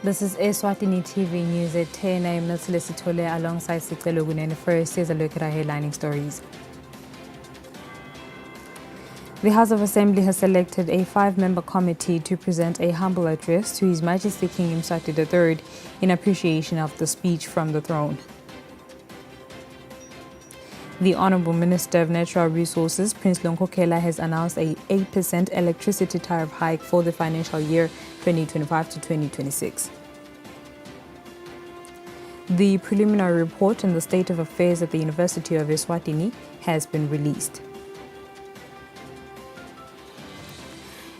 This is Eswatini TV News at 10 a.m. Nathalisi Tole alongside Sicelo Gunene. First, here's a look at our headlining stories. The House of Assembly has selected a 5-member committee to present a humble address to His Majesty King Mswati III in appreciation of the speech from the throne. The Honourable Minister of Natural Resources, Prince Lunkokhela, has announced a 8% electricity tariff hike for the financial year 2025 to 2026. The preliminary report on the state of affairs at the University of Eswatini has been released.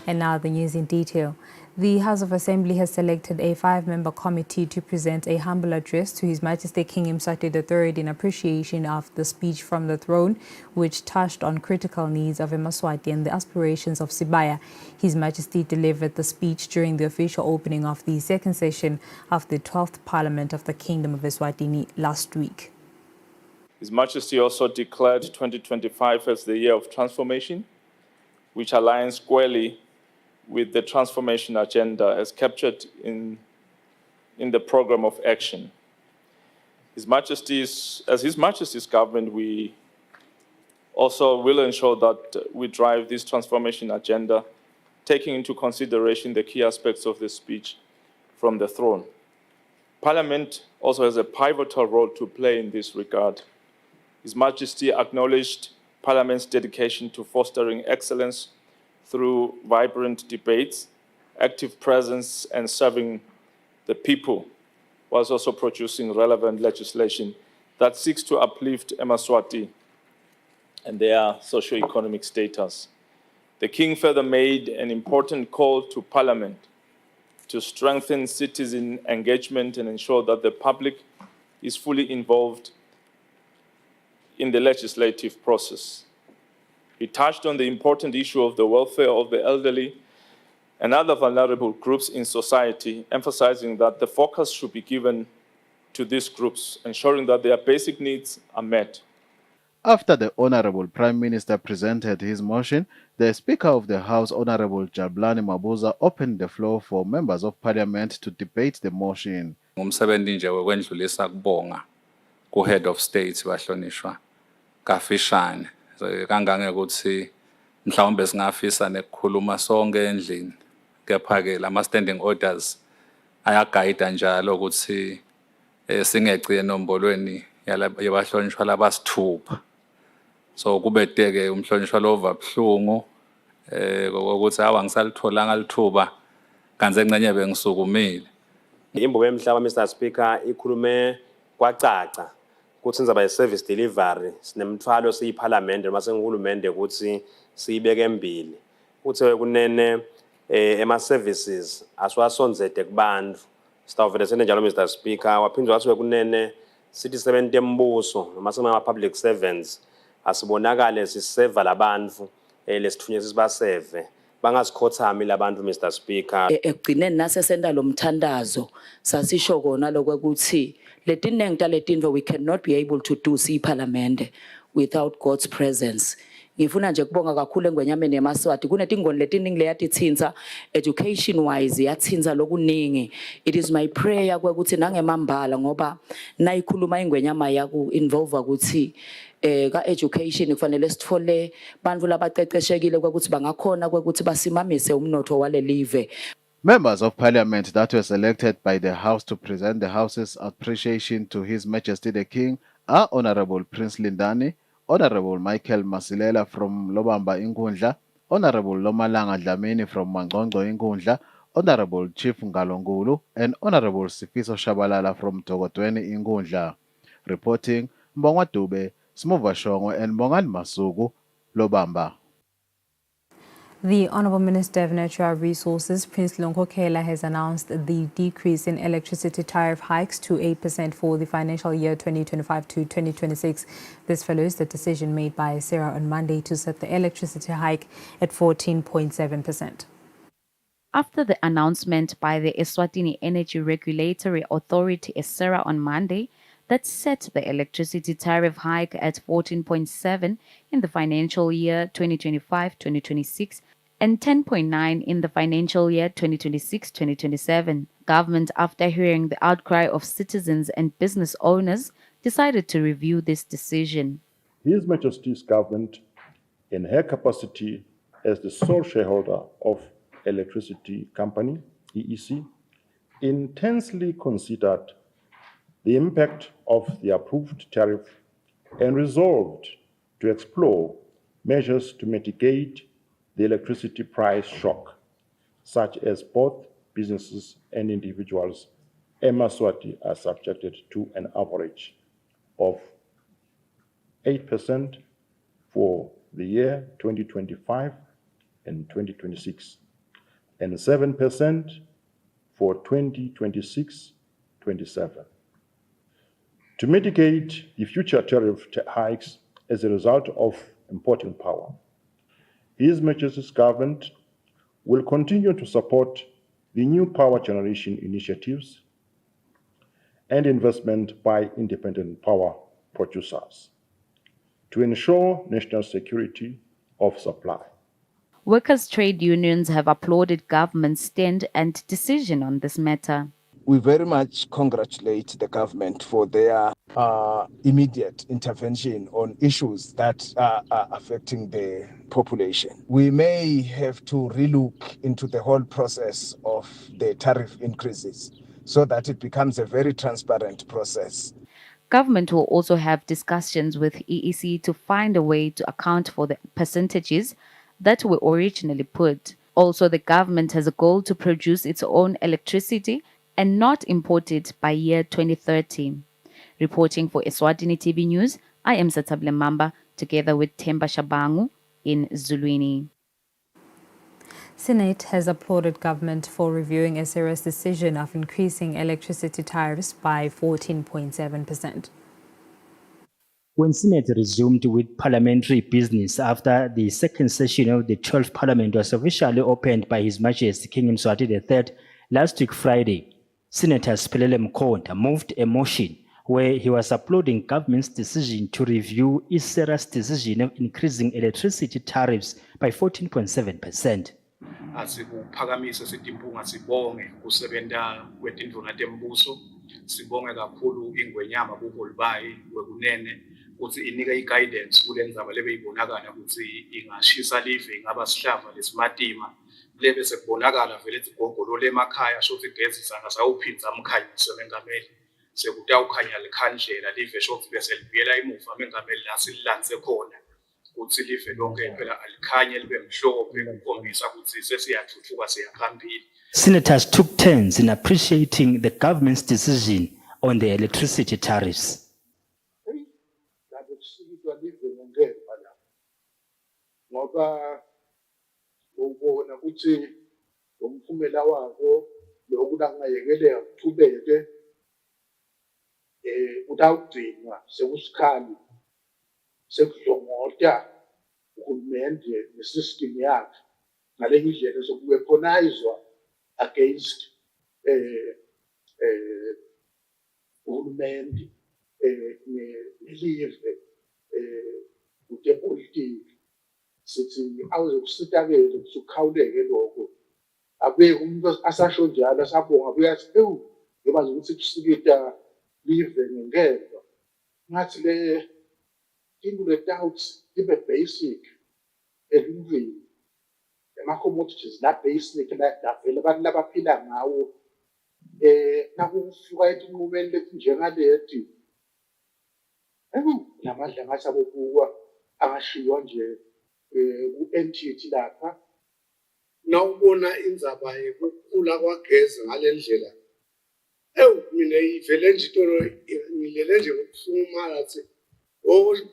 And now the news in detail. The House of Assembly has selected a 5-member committee to present a humble address to His Majesty King Mswati III in appreciation of the speech from the throne, which touched on critical needs of eMaswati and the aspirations of Sibaya. His Majesty delivered the speech during the official opening of the second session of the 12th Parliament of the Kingdom of Eswatini last week. His Majesty also declared 2025 as the year of transformation, which aligns squarely with the transformation agenda as captured in the program of action. As His Majesty's government, we also will ensure that we drive this transformation agenda, taking into consideration the key aspects of the speech from the throne. Parliament also has a pivotal role to play in this regard. His Majesty acknowledged Parliament's dedication to fostering excellence through vibrant debates, active presence, and serving the people, whilst also producing relevant legislation that seeks to uplift eMaswati and their socio-economic status. The King further made an important call to Parliament to strengthen citizen engagement and ensure that the public is fully involved in the legislative process. He touched on the important issue of the welfare of the elderly and other vulnerable groups in society, emphasizing that the focus should be given to these groups, ensuring that their basic needs are met. After the Honorable Prime Minister presented his motion, the Speaker of the House, Honorable Jabulani Mabuza, opened the floor for members of Parliament to debate the motion. Ngumsebenzi nje wekwendlulisa kubonga ku-Head of State bahlonishwa kafishane. Kangange ukuthi mhlawumbe singafisa nekukhuluma sonke endlini, kepha-ke lama-standing orders ayagayida njalo ukuthi singeci enombolweni yabahlonishwa labasithupha. So kubete-ke umhlonishwa lo vabuhlungu kokuthi awu angisalitholanga lithuba kanze ngcenye bengisukumile. Imvume emhlaba Mr Speaker ikhulume kwacaca ukuthi nizaba service delivery sinemthwalo siyiParliament noma senguhulumende ukuthi siyibeke embili uthe kunene ema services aswasonzede kubantu sitawuvele sene njalo Mr Speaker waphindwa wathi kunene sithi sebenze embuso noma sema public servants asibonakale siseva labantu lesithunyezisa sibaseve bangasikhothami labantu Mr Speaker. Ekugcineni nasesenda lo mthandazo sasisho kona lokuthi letinengta letinto we cannot be able to do siParliament without God's presence. Ngifuna nje kubonga kakhulu engwenyameni eMaswati kunetingoni letiningi leyatithinza education wise yathinza lokuningi. It is my prayer ukuthi nangemambala ngoba nayikhuluma ingwenyama yaku involve ukuthi ka education kufanele sithole bantu labaqeqeshekile ukuthi bangakhona ukuthi basimamise umnotho wale live. Members of Parliament that were selected by the House to present the House's appreciation to His Majesty the King are Honorable Prince Lindani, Honorable Michael Masilela from Lobamba Inkundla, Honorable Lomalanga Dlamini from Mangongco Inkundla, Honorable Chief Ngalongulu, and Honorable Sifiso Shabalala from Tokotweni Inkundla. Reporting, Mbongwa Dube, Smuva Shongwe, and Mbongani Masuku, Lobamba. The Honourable Minister of Natural Resources, Prince Lunkokhela, has announced the decrease in electricity tariff hikes to 8% for the financial year 2025 to 2026. This follows the decision made by SERA on Monday to set the electricity hike at 14.7%. After the announcement by the Eswatini Energy Regulatory Authority, SERA, on Monday, that set the electricity tariff hike at 14.7 in the financial year 2025-2026 and 10.9 in the financial year 2026-2027. Government, after hearing the outcry of citizens and business owners, decided to review this decision. His Majesty's government, in her capacity as the sole shareholder of Electricity Company, EEC, intensely considered the impact of the approved tariff and resolved to explore measures to mitigate the electricity price shock, such as both businesses and individuals in Maswati are subjected to an average of 8% for the year 2025 and 2026, and 7% for 2026-27. To mitigate the future tariff hikes as a result of importing power, His Majesty's government will continue to support the new power generation initiatives and investment by independent power producers to ensure national security of supply. Workers' trade unions have applauded government's stand and decision on this matter. We very much congratulate the government for their immediate intervention on issues that are affecting the population. We may have to relook into the whole process of the tariff increases so that it becomes a very transparent process. Government will also have discussions with EEC to find a way to account for the percentages that were originally put. Also, the government has a goal to produce its own electricity and not import it by year 2030. Reporting for Eswatini TV News, I am Satable Mamba, together with Temba Shabangu in Zulwini. Senate has applauded government for reviewing SRA's decision of increasing electricity tariffs by 14.7%. When Senate resumed with parliamentary business after the second session of the 12th Parliament was officially opened by His Majesty King Mswati III last week Friday, Senator Siphelele Mkhonto moved a motion where he was applauding government's decision to review SRA's decision of increasing electricity tariffs by 14.7%. Asikuphakamise sitimpunga sibonge kusebenta kwetindvuna tembuso sibonge kakhulu ingwenyama kuHolbayi wekunene ukuthi inike i-guidance kule ndzaba lebeyibonakala ukuthi ingashisa live ingaba sihlava lesimatima lebe sekubonakala vele isigogolo lemakhaya shothi igezi sangasawuphindza amkhanyise mengameli sekutawukhanya likhandlela live shothi bese libuyela emuva mengameli la sililandze khona ukuthi live lonke phela alikhanye libe mhlophe ukukhombisa ukuthi sesiyathuthuka siyaphambili. Senators took turns in appreciating the government's decision on the electricity tariffs. Ngoba ubona ukuthi umphumela wako lokulangayekeleka kuthubeke utawugcinwa sekusikhali sekudlongota uhulumende nesystem yakhe ngale ndlela sokuweaponizwa against uhulumende nelive kute politiki sithi awuzokusitakele kusukhawuleke lokho abe umuntu asasho njalo asabonga abuya athi ngiba ukuthi kusikita live ngenkemba ngathi le into doubts ibe basic elivini ama-commodities la basic la vele abantu labaphila ngawo nakufika etinqumeni lethi njengaleti namadla ngathi abokukwa angashiywa nje ku-entity lapha nawubona indzaba yokukhula kwagezi ngale ndlela mina ivele nje intolo ngilele nje ngokusungumala athi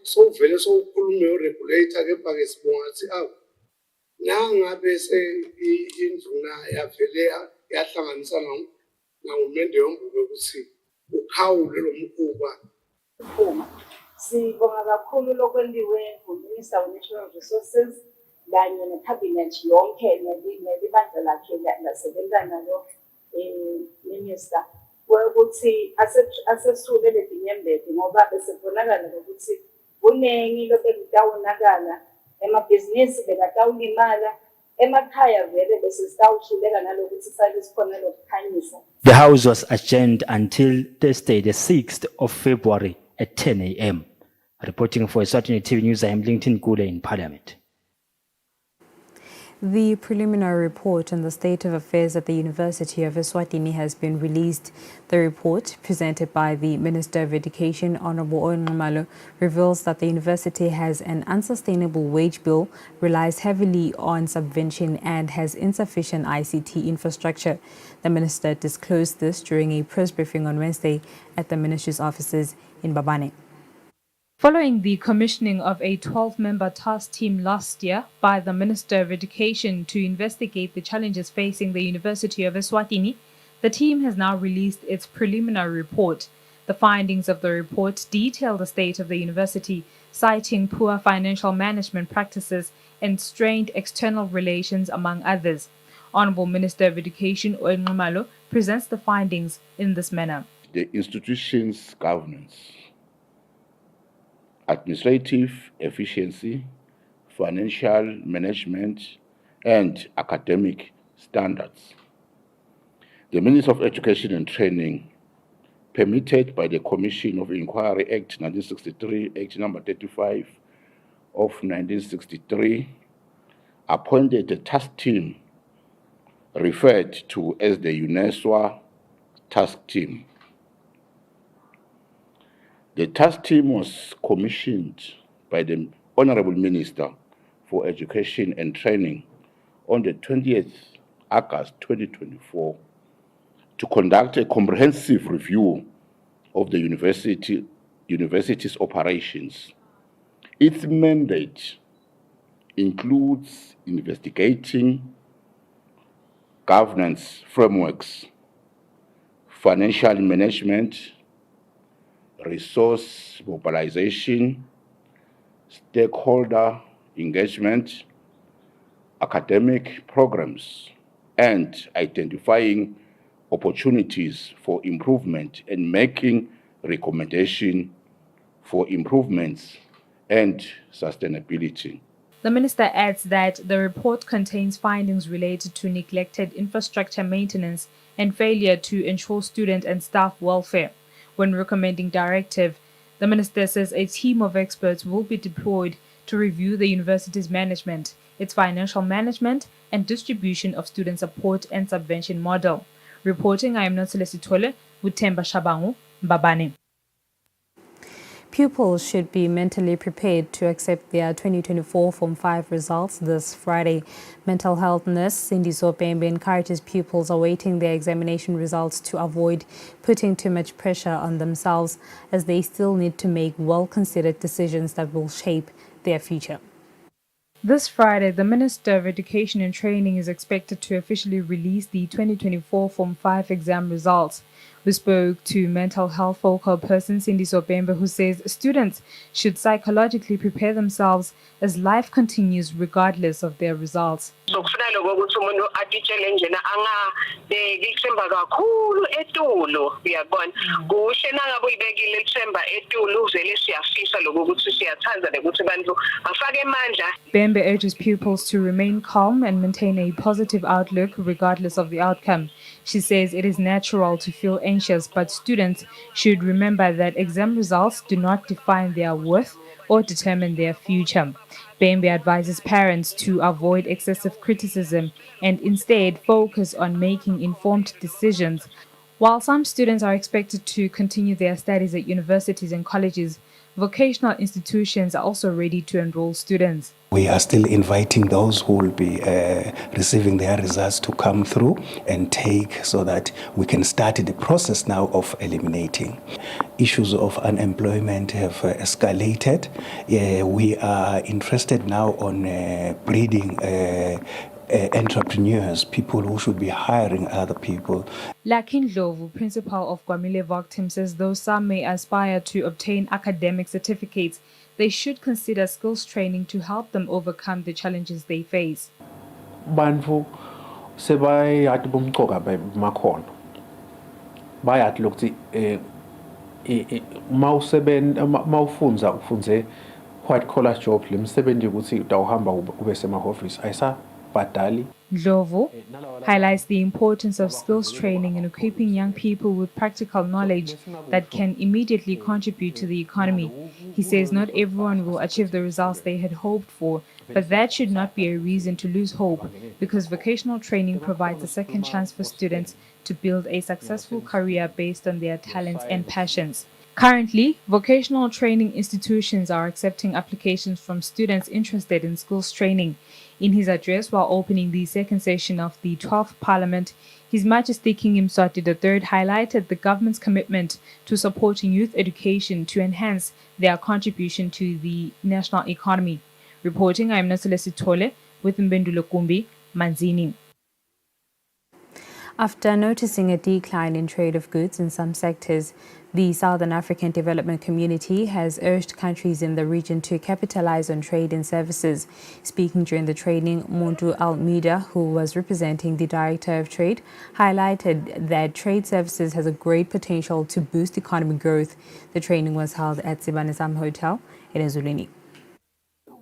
sowuvele sowukhulume uregulator kepha ke sibonga athi nangabe indvuna yavele yahlanganisana nahulumende yombuke ukuthi ukhawule lo mkhuba. Sibonga kakhulu lokwenziwe nguMinister we-Natural Resources kanye neCabinet yonke nelibandla lakhe lasebenza nalo Minister ukuthi asesule ledinyembede ngoba besebonakala ukuthi kuningi lokho bekutawonakala emabhizinisi bekatawulimala emakhaya vele bese sitawuhluleka nalokuthi sake sikhona lokukhanyisa. The House was adjourned until Thursday, the 6th of February at 10 a.m. Reporting for Eswatini TV News, I am Linton Gule in Parliament. The preliminary report on the state of affairs at the University of Eswatini has been released. The report, presented by the Minister of Education, Honorable Onqumalo, reveals that the university has an unsustainable wage bill, relies heavily on subvention, and has insufficient ICT infrastructure. The minister disclosed this during a press briefing on Wednesday at the ministry's offices in Babane. Following the commissioning of a 12-member task team last year by the Minister of Education to investigate the challenges facing the University of Eswatini, the team has now released its preliminary report. The findings of the report detail the state of the university, citing poor financial management practices and strained external relations, among others. Honorable Minister of Education Onqumalo presents the findings in this manner. The institution's governance, administrative efficiency, financial management, and academic standards. The Minister of Education and Training, permitted by the Commission of Inquiry Act 1963, Act number 35 of 1963, appointed a task team referred to as the UNESWA task team. The task team was commissioned by the Honorable Minister for Education and Training on the 20th August 2024 to conduct a comprehensive review of the university's operations. Its mandate includes investigating governance frameworks, financial management, resource mobilization, stakeholder engagement, academic programs, and identifying opportunities for improvement and making recommendations for improvements and sustainability. The minister adds that the report contains findings related to neglected infrastructure maintenance and failure to ensure student and staff welfare. When recommending directive, the minister says a team of experts will be deployed to review the university's management, its financial management, and distribution of student support and subvention model. Reporting, I am Nontsele Sithole with Themba Shabangu, Mbabane. Pupils should be mentally prepared to accept their 2024 Form 5 results this Friday. Mental health nurse Cindy Zopembe encourages pupils awaiting their examination results to avoid putting too much pressure on themselves, as they still need to make well-considered decisions that will shape their future. This Friday, the Minister of Education and Training is expected to officially release the 2024 Form 5 exam results. We spoke to mental health focal person Cindy Zopembe, who says students should psychologically prepare themselves as life continues regardless of their results. Sokufanele ukuthi umuntu atitshele njena angabeki ithemba kakhulu etulo, uyabona. Kuhle nangabe uyibekile ithemba etulo uvele siyafisa lokho ukuthi siyathanda ukuthi abantu bafake amandla. Bembe urges pupils to remain calm and maintain a positive outlook regardless of the outcome. She says it is natural to feel anxious, but students should remember that exam results do not define their worth or determine their future. Bembe advises parents to avoid excessive criticism and instead focus on making informed decisions. While some students are expected to continue their studies at universities and colleges, vocational institutions are also ready to enroll students. We are still inviting those who will be receiving their results to come through and take, so that we can start the process now of eliminating. Issues of unemployment have escalated. We are interested now on breeding entrepreneurs, people who should be hiring other people. Lakin Dlovu, principal of Gwamile Voctim, says though some may aspire to obtain academic certificates, they should consider skills training to help them overcome the challenges they face. Bantu sebayathi bomcoka bamakhono. Bayathi lokuthi mawufunza ufunze white collar job lemsebenzi ukuthi utawuhamba ube semahofisi abhadali. Ndlovu highlights the importance of skills training in equipping young people with practical knowledge that can immediately contribute to the economy. He says not everyone will achieve the results they had hoped for, but that should not be a reason to lose hope, because vocational training provides a second chance for students to build a successful career based on their talents and passions. Currently, vocational training institutions are accepting applications from students interested in skills training. In his address while opening the second session of the 12th Parliament, His Majesty King Mswati III highlighted the government's commitment to supporting youth education to enhance their contribution to the national economy. Reporting, I am Nasilesi Tole with Mbendulo Kumbi, Manzini. After noticing a decline in trade of goods in some sectors, the Southern African Development Community has urged countries in the region to capitalize on trade and services. Speaking during the training, Muntu Almeida, who was representing the Director of Trade, highlighted that trade services has a great potential to boost economic growth. The training was held at Sibanisam Hotel in Ezulwini.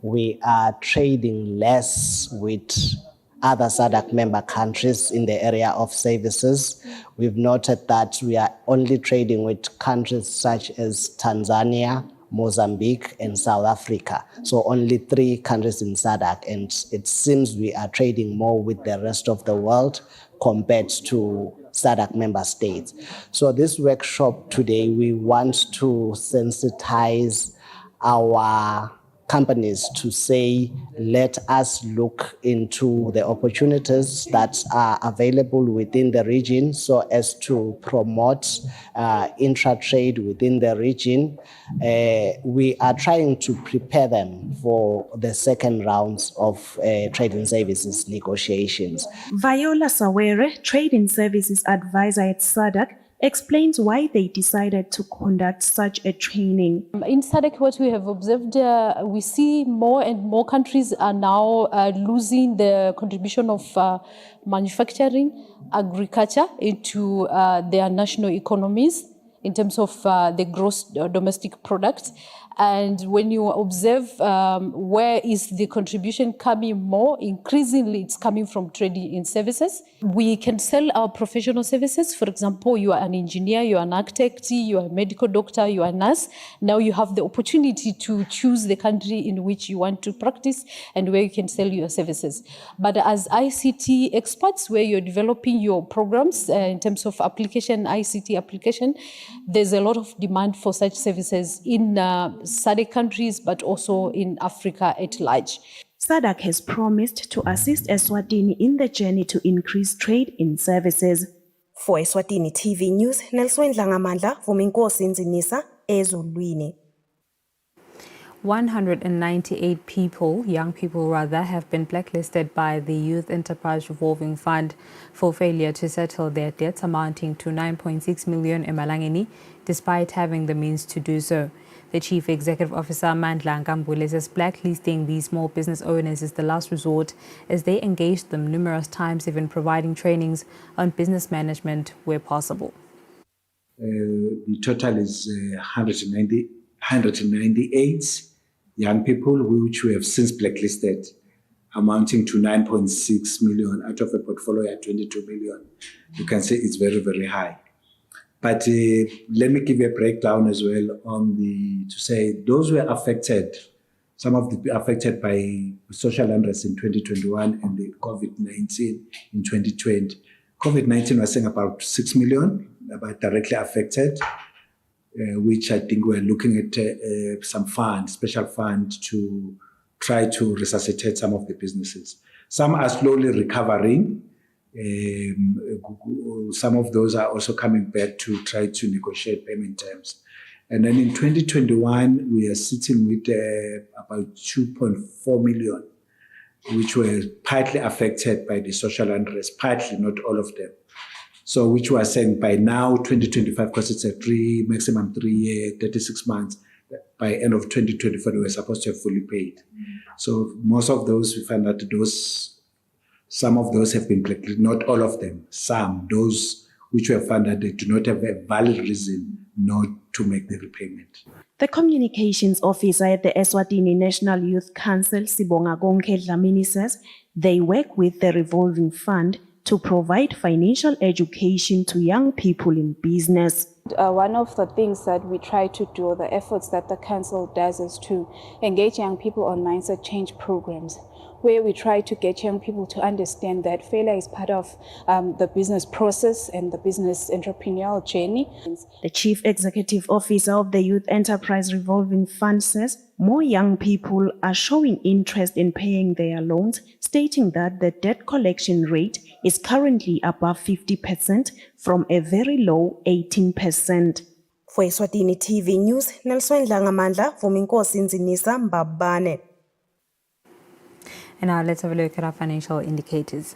We are trading less with other SADC member countries in the area of services. We've noted that we are only trading with countries such as Tanzania, Mozambique, and South Africa. So only 3 countries in SADC, and it seems we are trading more with the rest of the world compared to SADC member states. So this workshop today, we want to sensitize our companies to say, let us look into the opportunities that are available within the region so as to promote intra-trade within the region. We are trying to prepare them for the second rounds of trade and services negotiations. Viola Sawere, Trade and Services Advisor at SADC, explains why they decided to conduct such a training. In SADC, what we have observed, we see more and more countries are now losing the contribution of manufacturing, agriculture into their national economies in terms of the gross domestic product. And when you observe where is the contribution coming more, increasingly it's coming from trading in services. We can sell our professional services. For example, you are an engineer, you are an architect, you are a medical doctor, you are a nurse. Now you have the opportunity to choose the country in which you want to practice and where you can sell your services. But as ICT experts, where you're developing your programs in terms of application, ICT application, there's a lot of demand for such services in SADC countries, but also in Africa at large. SADC has promised to assist Eswatini in the journey to increase trade in services. For Eswatini TV News, Nelson Dlangamandla, Vuminkosi Nzinisa, Ezulwini. 198 people, young people rather, have been blacklisted by the Youth Enterprise Revolving Fund for failure to settle their debts amounting to 9.6 million emalangeni, despite having the means to do so. The Chief Executive Officer, Mandla Nkambule, says blacklisting these small business owners is the last resort, as they engaged them numerous times, even providing trainings on business management where possible. The total is 198 young people, which we have since blacklisted, amounting to 9.6 million out of a portfolio at 22 million. You can say it's very, very high. But let me give you a breakdown as well on to say those were affected, some of the affected by social unrest in 2021 and the COVID-19 in 2020. COVID-19 was saying about 6 million, about directly affected, which I think we're looking at some fund, special fund to try to resuscitate some of the businesses. Some are slowly recovering. Some of those are also coming back to try to negotiate payment terms. And then in 2021, we are sitting with about 2.4 million, which were partly affected by the social unrest, partly, not all of them. So which we are saying by now, 2025, because it's a maximum 3 year, 36 months, by end of 2024, we were supposed to have fully paid. So most of those, we find that some of those have been blacklisted, not all of them, some, those which were found that they do not have a valid reason not to make the repayment. The communications officer at the Eswatini National Youth Council, Sibonga Gonke Dlamini, says They work with the revolving fund to provide financial education to young people in business. One of the things that we try to do, the efforts that the council does, is to engage young people on mindset change programs, where we try to get young people to understand that failure is part of the business process and the business entrepreneurial journey. The Chief Executive Officer of the Youth Enterprise Revolving Fund says more young people are showing interest in paying their loans, stating that the debt collection rate is currently above 50% from a very low 18%. For Eswatini TV News, Nelson Langamandla, Vuminkosi Nzinisa Mbabane. And now let's have a look at our financial indicators.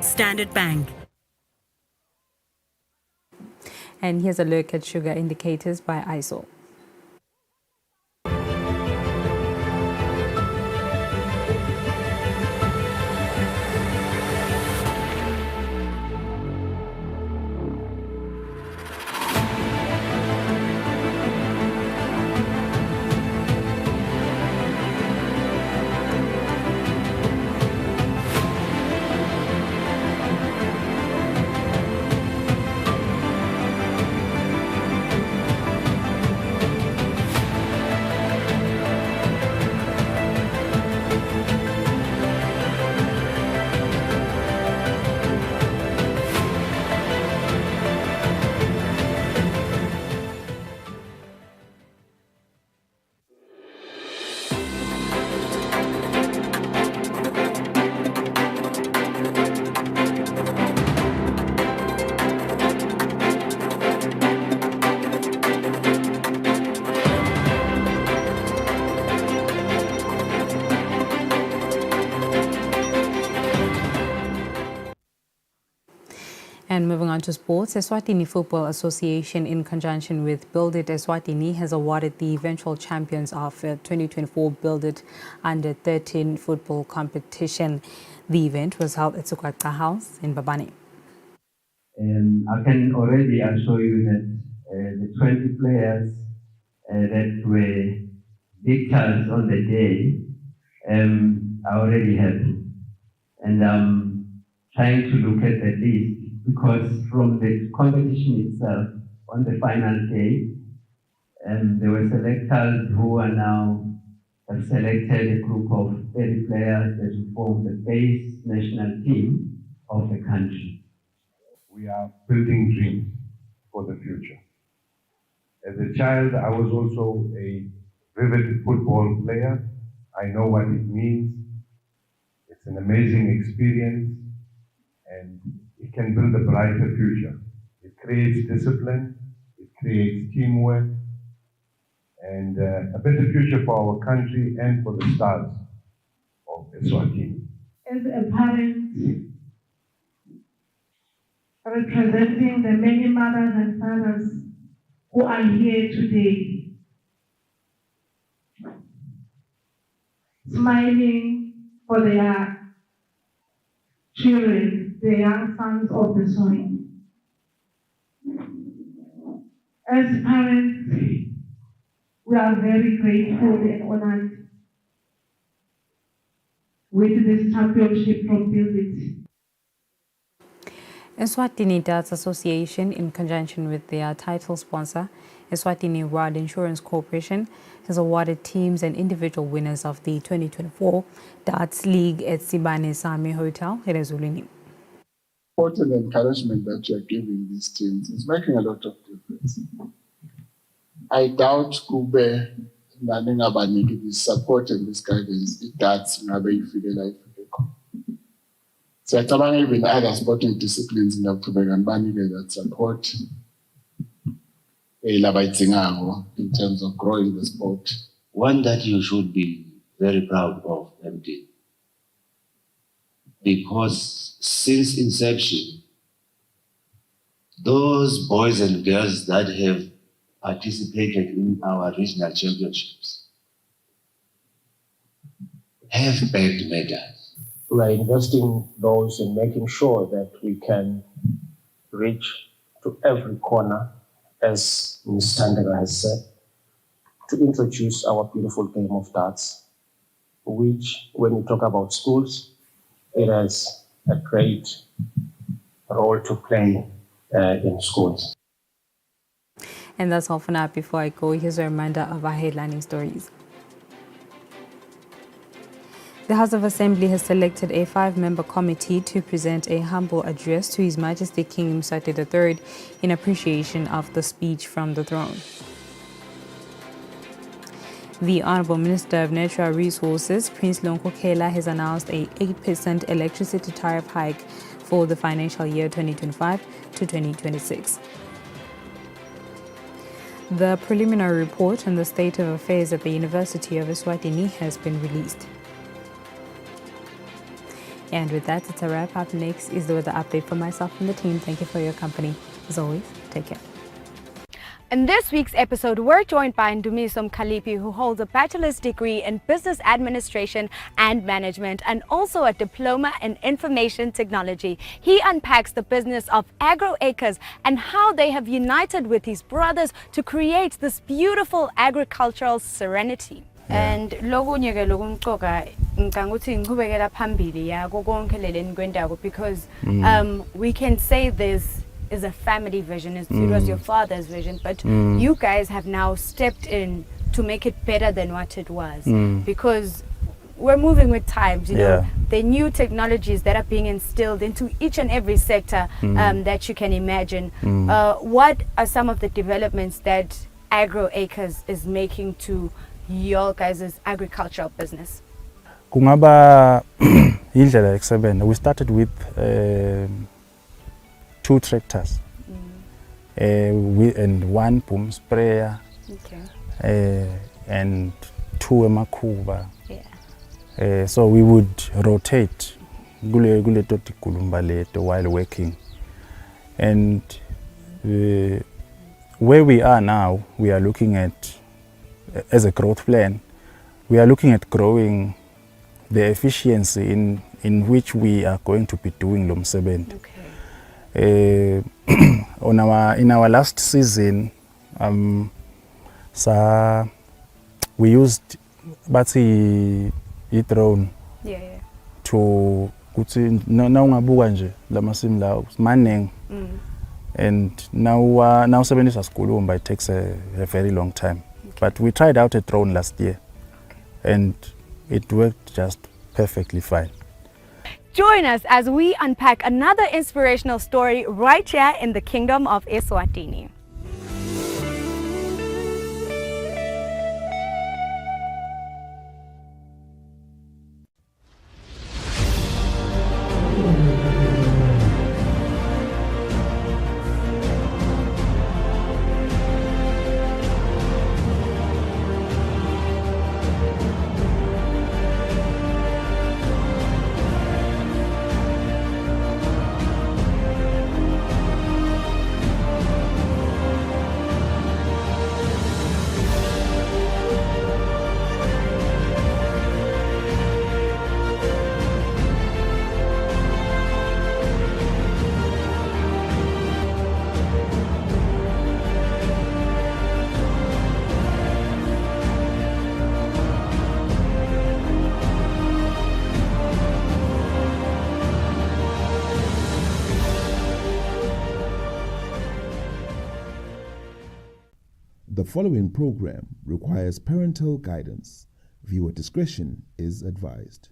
Standard Bank. And here's a look at sugar indicators by ISO. And moving on to sports, Eswatini Football Association, in conjunction with Build It Eswatini, has awarded the eventual champions of 2024 Build It Under-13 football competition. The event was held at Sukwata House in Babane. I can already assure you that the 20 players that were victors on the day are already happy. And I'm trying to look at the list, because from the competition itself, on the final day, there were selectors who are now have selected a group of 30 players that will form the base national team of the country. We are building dreams for the future. As a child, I was also a vivid football player. I know what it means. It's an amazing experience, and it can build a brighter future. It creates discipline, it creates teamwork, and a better future for our country and for the stars of Eswatini. As a parent, representing the many mothers and fathers who are here today, smiling for their children, the young sons of the soil. As parents, we are very grateful and honored with this championship from Build It. Eswatini Darts Association, in conjunction with their title sponsor, Eswatini World Insurance Corporation, has awarded teams and individual winners of the 2024 Darts League at Sibane Sami Hotel in Ezulwini. Support and encouragement that you are giving these teams is making a lot of difference. I doubt Kube naningabaniki this support and this guidance, that's ngabe ifikela ifike khona. Siyacabanga even other sporting disciplines ngiyaqhubeka ngibanike that support labayidzingayo in terms of growing the sport. One that you should be very proud of, MD, because since inception, those boys and girls that have participated in our regional championships have bagged medals. We are investing those in making sure that we can reach to every corner, as Ms. Tandega has said, to introduce our beautiful game of darts, which, when we talk about schools, it has a great role to play in schools. And that's all for now. Before I go, here's a reminder of our headlining stories. The House of Assembly has selected a 5-member committee to present a humble address to His Majesty King Mswati III in appreciation of the speech from the throne. The Honourable Minister of Natural Resources, Prince Lonkokhela, has announced a 8% electricity tariff hike for the financial year 2025 to 2026. The preliminary report on the state of affairs at the University of Eswatini has been released. And with that, it's a wrap up. Next is the weather update from myself and the team. Thank you for your company. As always, take care. In this week's episode, we're joined by Ndumiso Mkhaliphi, who holds a bachelor's degree in business administration and management and also a diploma in information technology. He unpacks the business of AgroAcres and how they have united with his brothers to create this beautiful agricultural serenity. And lokunye ke lokumqoka ngicanga ukuthi ngiqhubekela phambili yako konke leleni kwendako because we can say this is a family vision. It was your father's vision, but you guys have now stepped in to make it better than what it was because we're moving with times, you know, the new technologies that are being instilled into each and every sector that you can imagine. What are some of the developments that AgroAcres is making to your guys' agricultural business? Kungaba indlela yokusebenza. We started with 2 tractors and 1 boom sprayer and 2 emakuba. So we would rotate while working. And where we are now, we are looking at, as a growth plan, we are looking at growing the efficiency in which we are going to be doing lo msebenzi. In our last season, we used a drone to ungabuka nje lamasimu lawo maning and now sebenzisa sikhulumba. It takes a very long time, but we tried out a drone last year and it worked just perfectly fine. Join us as we unpack another inspirational story right here in the Kingdom of Eswatini. The following program requires parental guidance. Viewer discretion is advised.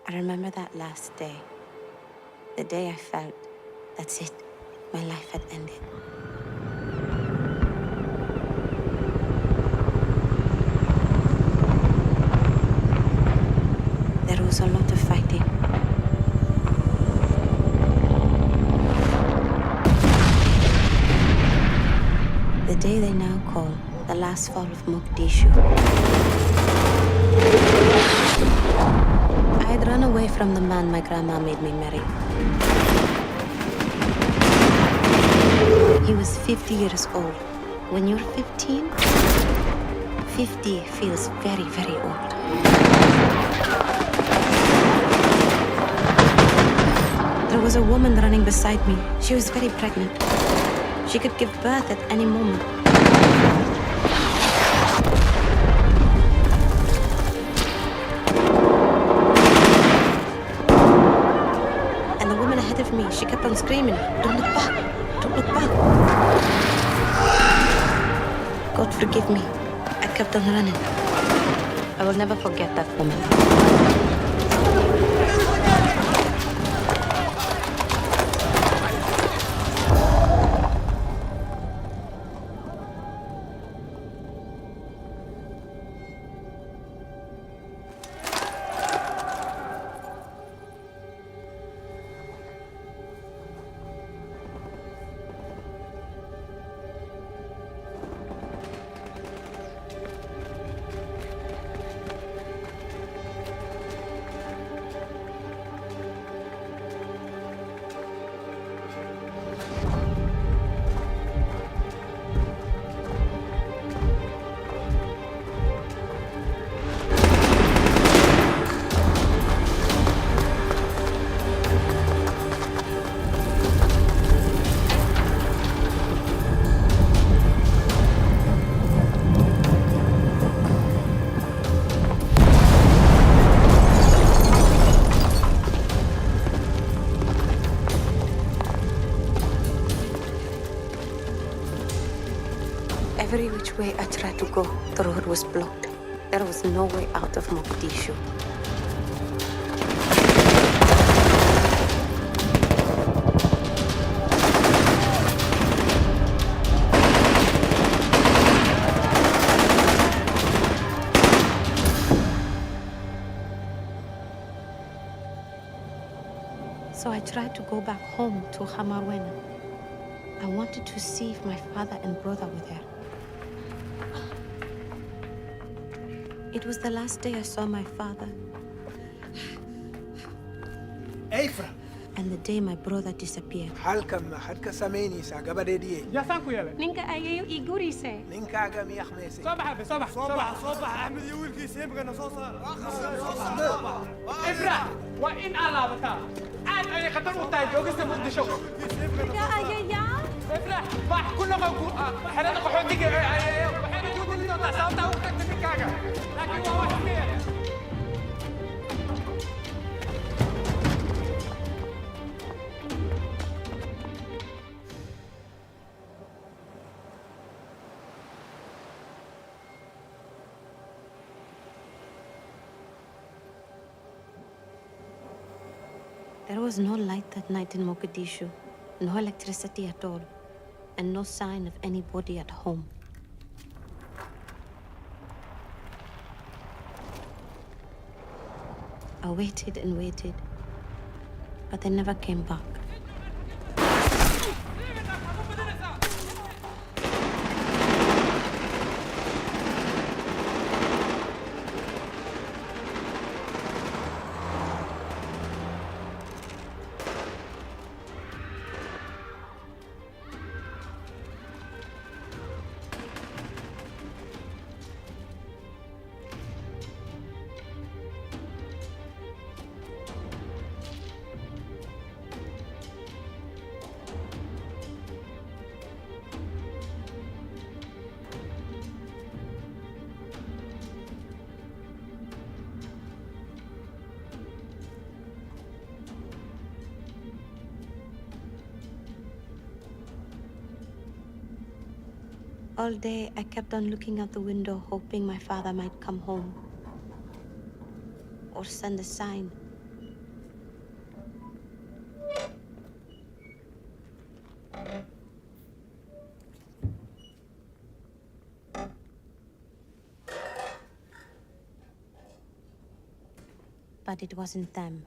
I remember that last day. The day I felt, that's it, my life had ended. There was a lot of fighting. The day they now call the last fall of Mogadishu. I had run away from the man my grandma made me marry. He was 50 years old. When you're 15, 50 feels very, very old. There was a woman running beside me. She was very pregnant. She could give birth at any moment. And the woman ahead of me, she kept on screaming, "Don't look back! Don't look back!" God forgive me. I kept on running. I will never forget that woman. Every which way I tried to go, the road was blocked. There was no way out of Mogadishu. So I tried to go back home to Hamarwena. I wanted to see if my father and brother were there. It was the last day I saw my father. Eifra. And the day my brother disappeared. halka sameynaysa gabadheedii yasaan ku yeelay Ninka ayayu igurise. ninkaaga miyaa khmeesay soo bax Ahmed iyo wiilkiisa imkana soo saar Eifra waa in aan laabataa aad ay khatar u tahay joogista Muqdisho Ninka ayaya Eifra bax ku noqo xerada qaxootiga waxayna ku dilin doontaa sababta u tagtay ninkaaga laakiin waa wax fiican There was no light that night in Mogadishu, no electricity at all, and no sign of anybody at home. I waited and waited, but they never came back. All day, I kept on looking out the window, hoping my father might come home or send a sign. but it wasn't them.